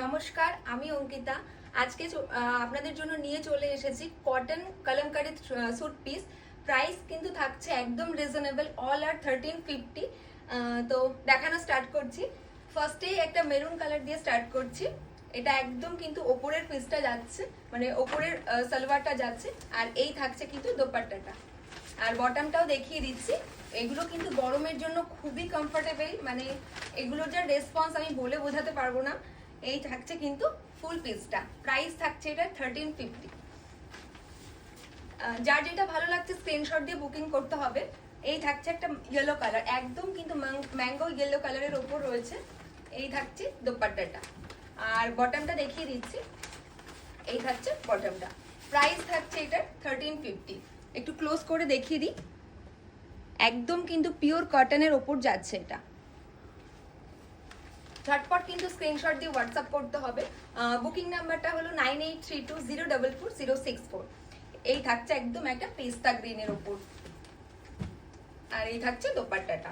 নমস্কার, আমি অঙ্কিতা। আজকে আপনাদের জন্য নিয়ে চলে এসেছি cotton kalamkari suit piece. Price কিন্তু থাকছে একদম রিজনেবল, অল আর 1350। তো দেখানো স্টার্ট করছি। ফার্স্টেই একটা মেরুন কালার দিয়ে স্টার্ট করছি। এটা একদম কিন্তু ওপরের পিসটা যাচ্ছে, মানে ওপরের সালোয়ারটা যাচ্ছে, আর এই থাকছে কিন্তু দোপাট্টাটা। আর বটমটাও দেখিয়ে দিচ্ছি। এগুলো কিন্তু গরমের জন্য খুবই কমফোর্টেবল, মানে এগুলোর যা রেসপন্স আমি বলে বোঝাতে পারবো না। এই থাকছে কিন্তু ফুল পিসটা, প্রাইস থাকছে এটা 1350। যার যেটা ভালো লাগছে স্ক্রিনশট দিয়ে বুকিং করতে হবে। এই থাকছে একটা ইয়েলো কালার, একদম কিন্তু ম্যাঙ্গো ইয়েলো কালারের ওপর রয়েছে। এই থাকছে দোপাট্টাটা, আর বটমটা দেখিয়ে দিচ্ছি। এই থাকছে বটমটা, প্রাইস থাকছে এটা 1350। একটু ক্লোজ করে দেখিয়ে দিই। একদম কিন্তু পিওর কটনের ওপর যাচ্ছে এটা। ঝটপট কিন্তু স্ক্রিনশট দিয়ে হোয়াটসঅ্যাপ করতে হবে। বুকিং নাম্বারটা হলো 9832044064। এই থাকছে একদম একটা পেস্তা গ্রিনের ওপর, আর এই থাকছে দোপাট্টাটা।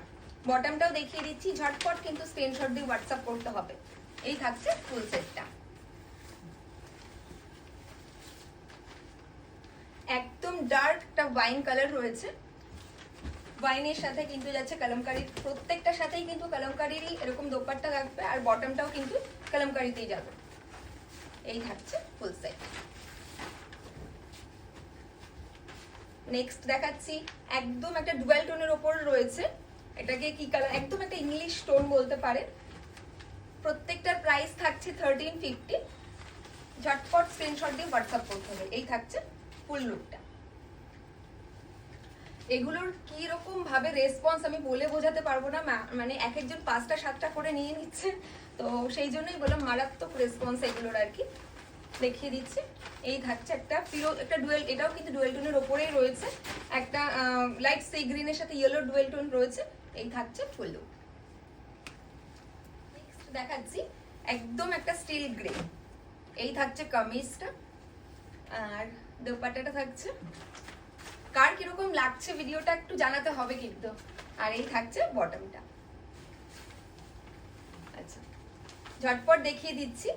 বটমটাও দেখিয়ে দিচ্ছি, ঝটপট কিন্তু স্ক্রিনশট দিয়ে হোয়াটসঅ্যাপ করতে হবে। এই থাকছে ফুল সেটটা। একদম ডার্ক একটা ওয়াইন কালার রয়েছে, ওয়াইনের সাথে কিন্তু যাচ্ছে কলমকারি। প্রত্যেকটার সাথেই কিন্তু কলমকারিরই এরকম দোপাট্টা থাকবে, আর বটমটাও কিন্তু কলমকারিতেই যাবে। এই থাকছে ফুল সেট। নেক্সট দেখাচ্ছি, একদম একটা ডুয়াল টোনের ওপর রয়েছে। এটাকে কি কালার, একদম একটা ইংলিশ টোন বলতে পারে। প্রত্যেকটার প্রাইস থাকছে 1350। ঝটপট স্ক্রিনশট দিয়ে হোয়াটসঅ্যাপ করতে হবে। এই থাকছে ফুল লুকটা। এগুলোর কি রকম ভাবে রেসপন্স আমি বলে বোঝাতে পারবো না, মানে এক একজন 5টা 7টা করে নিয়ে নিচ্ছে, তো সেই জন্যই বললাম মারাত্মক রেসপন্স এগুলোর আর কি। দেখিয়ে দিচ্ছি। এই থাকছে একটা একটা ডুয়েল, এটাও কিন্তু ডুয়েল টোনের ওপরেই রয়েছে। একটা লাইট সি গ্রিনের সাথে ইয়েলো ডুয়েল টোন রয়েছে। এই থাকছে ফুল লুক। নেক্সট দেখাচ্ছি একদম একটা স্টিল গ্রে। এই থাকছে কামিজটা, আর দোপাট্টাটা থাকছে। কার কিরকম লাগছে ভিডিওটা একটু জানাতে হবে কিন্তু। আর এই থাকছে বটমটা। আচ্ছা, ঝটপট দেখিয়ে দিচ্ছি,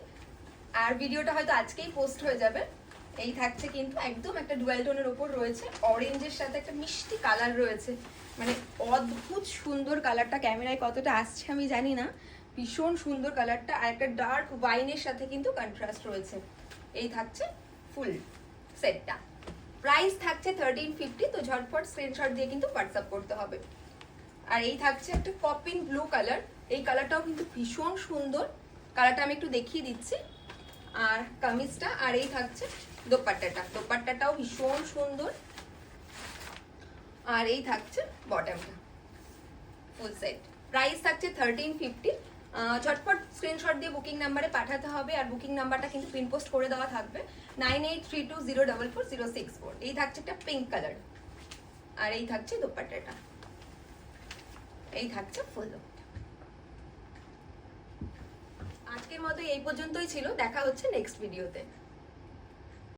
আর ভিডিওটা হয়তো আজকেই পোস্ট হয়ে যাবে। এই থাকছে কিন্তু একদম একটা ডুয়াল টোনের উপর রয়েছে, অরেঞ্জের সাথে একটা মিষ্টি কালার রয়েছে, মানে অদ্ভুত সুন্দর কালারটা। ক্যামেরায় কতটা আসছে আমি জানি না, ভীষণ সুন্দর কালারটা। আর একটা ডার্ক ওয়াইনের সাথে কিন্তু কন্ট্রাস্ট রয়েছে। এই থাকছে ফুল সেটটা। প্রাইস থাকছে 1350। তো ঝটপট স্ক্রিনশট দিয়ে কিন্তু হোয়াটসঅ্যাপ করতে হবে। আর এই থাকছে একটা পপিং ব্লু কালার। এই কালারটাও কিন্তু ভীষণ সুন্দর। কালারটা আমি একটু দেখিয়ে দিচ্ছি। আর কামিজটা, আর এই থাকছে দোপাট্টাটা। দোপাট্টাটাও ভীষণ সুন্দর। আর এই থাকছে বটমটা, ফুল সেট। প্রাইস থাকছে 1350। ঝটপট স্ক্রিনশট দিয়ে বুকিং নাম্বারে পাঠাতে হবে। আর বুকিং নাম্বারটা কিন্তু পিন পোস্ট করে দেওয়া থাকবে 9832044064। এই থাকছে একটা পিঙ্ক কালার, আর এই থাকছে দোপাট্টাটা। এই থাকছে ফুল। আজকের মতো এই পর্যন্তই ছিল, দেখা হচ্ছে নেক্সট ভিডিওতে।